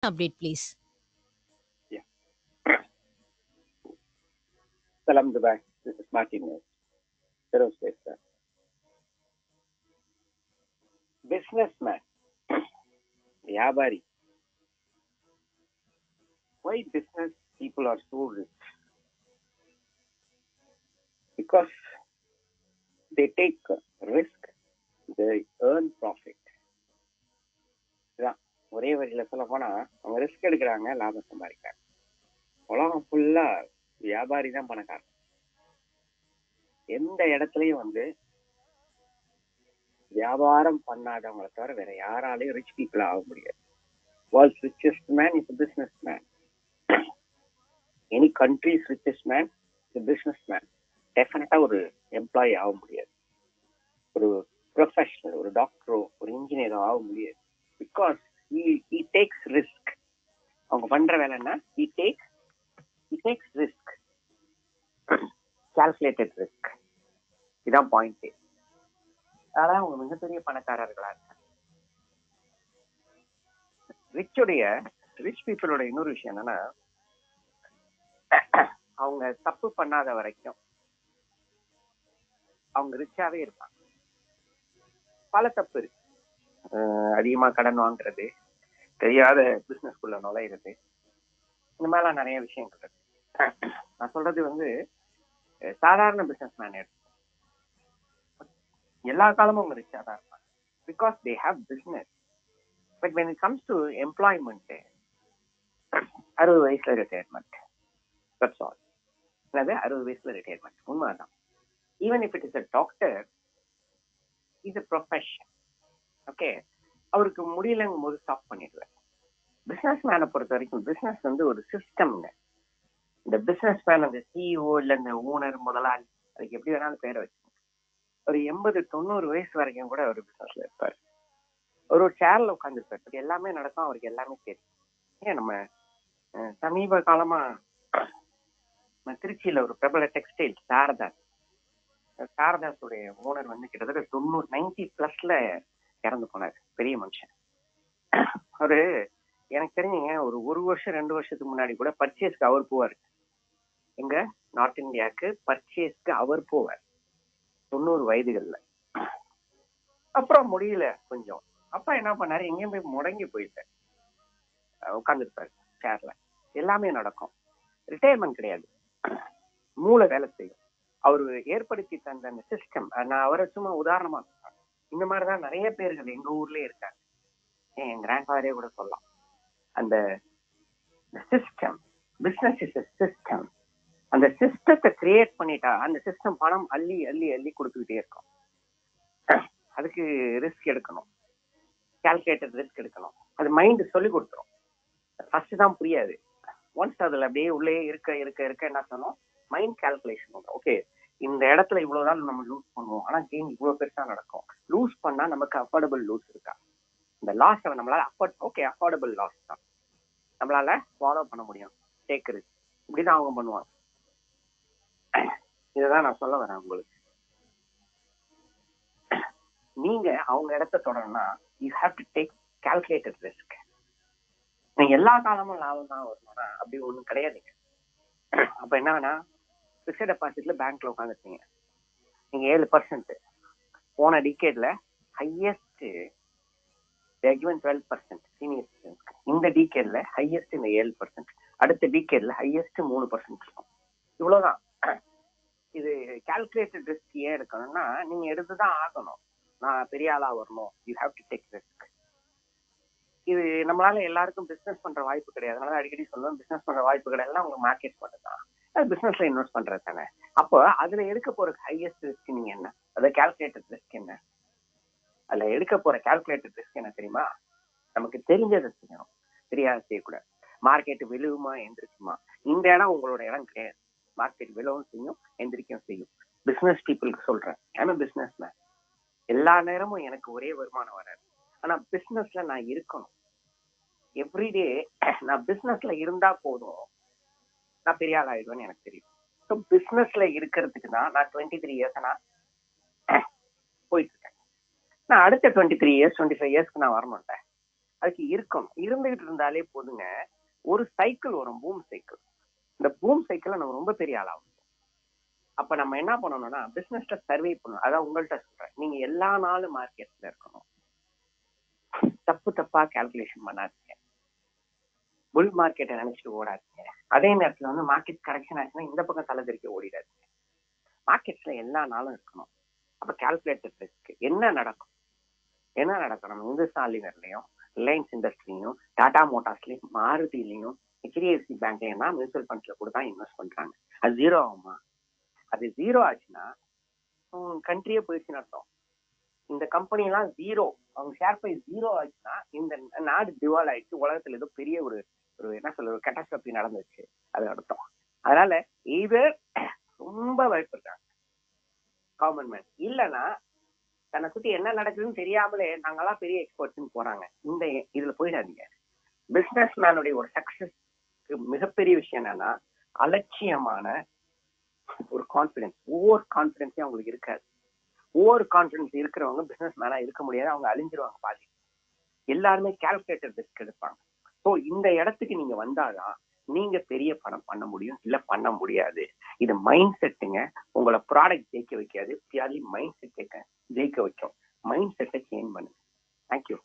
update, please. Yeah. Salam Dubai. This is Martin. Feroz Desa. Businessman. Yabari. Why business people are so rich? Because they take risk. They earn profit. இதான் ஒரே வரியில சொல்ல போனா அவங்க risk எடுக்கிறாங்க, லாபம் சம்பாதிக்கிறாங்க. உலகம் ஃபுல்லா வியாபாரி தான் பணக்காரன். எந்த இடத்துலயும் வியாபாரம் பண்ணாதவங்களை தவிர வேற யாராலையும் ரிச் பீப்புள் ஆக முடியாது. World's richest man is business man. Any countries richest man is business man. டெஃபினட்டா ஒரு எம்ப்ளாயி ஆக முடியாது. ஒரு ப்ரொஃபஷனல், ஒரு டாக்டரோ ஒரு இன்ஜினியரோ ஆக முடியாது. Because he takes risk. அவங்க பண்ற வேலை என்ன? he takes risk. calculated risk. இதான் பாயிண்ட். அதான் அவங்க மிகப்பெரிய பணக்காரர்களா இருக்காங்க. ரிச் பீப்புளோட இன்னொரு விஷயம் என்னன்னா, அவங்க தப்பு பண்ணாத வரைக்கும் அவங்க ரிச்சாவே இருப்பாங்க. பல தப்பு இருக்கு. அதிகமா கடன் வாங்குறது, தெரியாத பிசினஸ்குள்ள நுழையிறது, இந்த மாதிரிலாம் நிறைய விஷயங்கள் இருக்கு. நான் சொல்றது சாதாரண பிசினஸ் மேன் எல்லா காலமும் அவங்க ரிச்சா தான் இருப்பாங்க. Because they have business. But when it comes to employment, 60 வயசுல ரிட்டையர்மெண்ட். That's all. அதாவது 60 வயசுல ரிட்டையர்மெண்ட் உண்மைதான். Even if it is a doctor, is a profession. Okay, அவருக்கு முடியலங்கும் போது ஸ்டாப் பண்ணிடுவார். பிசினஸ் மேனை பொறுத்த வரைக்கும் பிசினஸ் ஒரு சிஸ்டம்ங்க. இந்த பிசினஸ் மேன், அந்த சிஇஓ இல்ல இந்த ஓனர், முதலாளி, அதுக்கு எப்படி வேணாலும் பேரை வச்சு ஒரு 80-90 வயசு வரைக்கும் கூட அவர் பிசினஸ்ல இருப்பார். ஒரு சேர்ல உட்காந்துருப்பார். எல்லாமே நடக்கும், அவருக்கு எல்லாமே தெரியும். ஏன் நம்ம சமீப காலமா திருச்சியில ஒரு பிரபல டெக்ஸ்டைல் சாரதாஸுடைய ஓனர் கிட்டத்தட்ட 90+ இறந்து போனார். பெரிய மனுஷன். அவரு எனக்கு தெரிஞ்சுங்க ஒரு வருஷம் 2 வருஷத்துக்கு முன்னாடி கூட பர்ச்சேஸ்க்கு அவர் போவார். எங்க நார்த் இந்தியாவுக்கு பர்ச்சேஸ்க்கு அவர் போவார் 90 வயதுகள்ல. அப்புறம் முடியல கொஞ்சம். அப்பா என்ன பண்ணாரு, எங்கேயும் போய் முடங்கி போயிட்டார். உட்காந்துருப்பாரு சேர்ல, எல்லாமே நடக்கும். ரிட்டையர்மெண்ட் கிடையாது, மூளை வேலை செய்யும். அவரு ஏற்படுத்தி தந்த அந்த சிஸ்டம், நான் அவரை சும்மா உதாரணமா சொல்றேன். இந்த மாதிரிதான் நிறைய பேர்கள் எங்க ஊர்லயே இருக்காங்க. என் கிராண்ட் ஃபாதரே கூட சொல்லலாம். அந்த சிஸ்டம், பிசினஸ் இஸ் சிஸ்டம். அந்த சிஸ்டத்தை கிரியேட் பண்ணிட்டா அந்த சிஸ்டம் பணம் அள்ளி அள்ளி அள்ளி கொடுத்துக்கிட்டே இருக்கும். அதுக்கு ரிஸ்க் எடுக்கணும், கால்குலேட்டட் ரிஸ்க் எடுக்கணும். அது மைண்ட் சொல்லி கொடுத்துரும். ஃபர்ஸ்ட் தான் புரியாது. ஒன்ஸ் அதுல அப்படியே உள்ளே இருக்க இருக்க இருக்க என்ன சொன்னோம், மைண்ட் கால்குலேஷன். ஓகே, இந்த இடத்துல இவ்வளவுதான் நம்ம லூஸ் பண்ணுவோம், ஆனா கெயின் இவ்வளவு பெருசா நடக்கும். லூஸ் பண்ணா நமக்கு அஃபோர்டபுள் லூஸ் இருக்கா, இந்த லாஸ் நம்மளால அஃபோர்டபுள் லாஸ் தான் நம்மளால ஃபாலோ பண்ண முடியும். Take risk. இப்படிதான் அவங்க பண்ணுவாங்க. இதுதான் நான் சொல்ல வரேன் உங்களுக்கு. நீங்க அவங்க இடத்த தொடரணும்னா you have to take calculated risk. நீங்க எல்லா காலமும் லாபம் தான் வரணும்னா அப்படி ஒண்ணும் கிடையாதுங்க. அப்ப என்ன வேணா, பிக்ஸட் டெபாசிட்ல பேங்க்ல உட்காந்துருக்கீங்க, நீங்க 7%. போன டிகேட்ல ஹையஸ்ட் 12% சீனியர் சிட்டிசன்ஸ்க்கு. இந்த டிகேட்ல ஹையஸ்ட் இந்த 7%. அடுத்த டிகேட்ல ஹையஸ்ட் 3% இருக்கும். இவ்வளவுதான். இது கால்குலேட்டட் ரிஸ்க் ஏன் எடுக்கணும்னா, நீங்க எடுத்துதான் ஆகணும். நான் பெரிய ஆளா வரணும், you have to take risk. இது நம்மளால எல்லாருக்கும் பிசினஸ் பண்ற வாய்ப்பு கிடையாது. அதனால அடிக்கடி சொல்லுவேன், பிசினஸ் பண்ற வாய்ப்பு கிடையாது, உங்களுக்கு மார்க்கெட் மட்டும்தான். பிசினஸ்ல இன்வெஸ்ட் பண்றது தானே. அப்போ அதுல எடுக்க போற ஹையஸ்ட் ரிஸ்க் நீங்க என்ன, அது கால்குலேட்டட் ரிஸ்க் என்ன? அதுல எடுக்க போற கால்குலேட்டட் ரிஸ்க் என்ன தெரியுமா? நமக்கு தெரிஞ்சதை செய்யணும், தெரியாத செய்யக்கூடாது. மார்க்கெட் விழுவுமா எந்திரிக்குமா, இந்த இடம் உங்களோட இடம் கிடையாது. மார்க்கெட் விழவும் செய்யும், எந்திரிக்கவும் செய்யும். பிசினஸ் பீப்புளுக்கு சொல்றேன், ஐம் எ பிசினஸ் மேன். எல்லா நேரமும் எனக்கு ஒரே வருமானம் வராது, ஆனா பிசினஸ்ல நான் இருக்கணும். எவ்ரிடே நான் பிசினஸ்ல இருந்தா போதும், நான் பெரிய ஆள் ஆயிடுவேன்னு எனக்கு தெரியும். ஸோ பிசினஸ்ல இருக்கிறதுக்கு தான் நான் 23 இயர்ஸ் நான் போயிட்டு இருக்கேன். நான் அடுத்த 23 இயர்ஸ் 25 இயர்ஸ்க்கு நான் வரமாட்டேன். அதுக்கு இருக்கணும். இருந்துகிட்டு இருந்தாலே போதுங்க. ஒரு சைக்கிள் வரும், பூம் சைக்கிள். இந்த பூம் சைக்கிள்ல நம்ம ரொம்ப பெரிய ஆளாகும். அப்ப நம்ம என்ன பண்ணணும்னா பிசினஸ்ல சர்வே பண்ணணும். அதான் உங்கள்கிட்ட சொல்றேன், நீங்க எல்லா நாளும் மார்க்கெட்ல இருக்கணும். தப்பு தப்பா கால்குலேஷன் பண்ணாதீங்க. புல் மார்க்கெட்டை நினைச்சிட்டு ஓடாதீங்க. அதே நேரத்துல வந்து மார்க்கெட் கரெக்ஷன் ஆச்சுன்னா இந்த பக்கம் தலைதறிக்க ஓடிடாதீங்க. மார்க்கெட்ஸ்ல எல்லா நாளும் இருக்கணும். அப்ப கால்குலேட்டட் ரிஸ்க் என்ன நடக்கும், என்ன நடக்கணும்? இந்துஸ்தான் லிவர்லயும், ரிலையன்ஸ் இண்டஸ்ட்ரியும், டாடா மோட்டார்ஸ்லயும், மாருதிலையும், ஹெச்டிஎஃப்சி பேங்க்லயும் தான் மியூச்சுவல் ஃபண்ட்ஸ்ல கூட தான் இன்வெஸ்ட் பண்றாங்க. அது ஜீரோ ஆகுமா? அது ஜீரோ ஆச்சுன்னா கண்ட்ரியே போயிடுச்சுன்னு அர்த்தம். இந்த கம்பெனி எல்லாம் ஜீரோ, அவங்க ஷேர் பிரைஸ் ஜீரோ ஆச்சுன்னா இந்த நாடு திவால் ஆயிடுச்சு, உலகத்துல ஏதோ பெரிய ஒரு ஒரு என்ன சொல்ற ஒரு கேட்டாஸ்ட்ரோபி நடந்துச்சு அது அர்த்தம். அதனால இது ரொம்ப பயப்படுறாங்க காமன் மேன். இல்லைன்னா தன்னை சுத்தி என்ன நடக்குதுன்னு தெரியாமலே நாங்கெல்லாம் பெரிய எக்ஸ்பர்ட்ஸ் போறாங்க. இந்த இதுல போயிடாதீங்க. பிசினஸ் மேனுடைய ஒரு சக்சஸ் மிகப்பெரிய விஷயம் என்னன்னா அலட்சியமான ஒரு கான்பிடன்ஸ். ஓவர் கான்பிடன்ஸே அவங்களுக்கு இருக்காது. ஓவர் கான்பிடன்ஸ் இருக்கிறவங்க பிசினஸ் மேனா இருக்க முடியாது, அவங்க அழிஞ்சிருவாங்க பாதி. எல்லாருமே கால்குலேட்டர் ரிஸ்க் எடுப்பாங்க. ஸோ இந்த இடத்துக்கு நீங்க வந்தாதான் நீங்க பெரிய பணம் பண்ண முடியும், இல்ல பண்ண முடியாது. இது மைண்ட் செட்டுங்க. உங்களை ப்ராடக்ட் ஜெயிக்க வைக்காது, மைண்ட் செட் ஜெயிக்க வைக்கும். மைண்ட் செட்டை சேஞ்ச் பண்ணுங்க. தேங்க்யூ.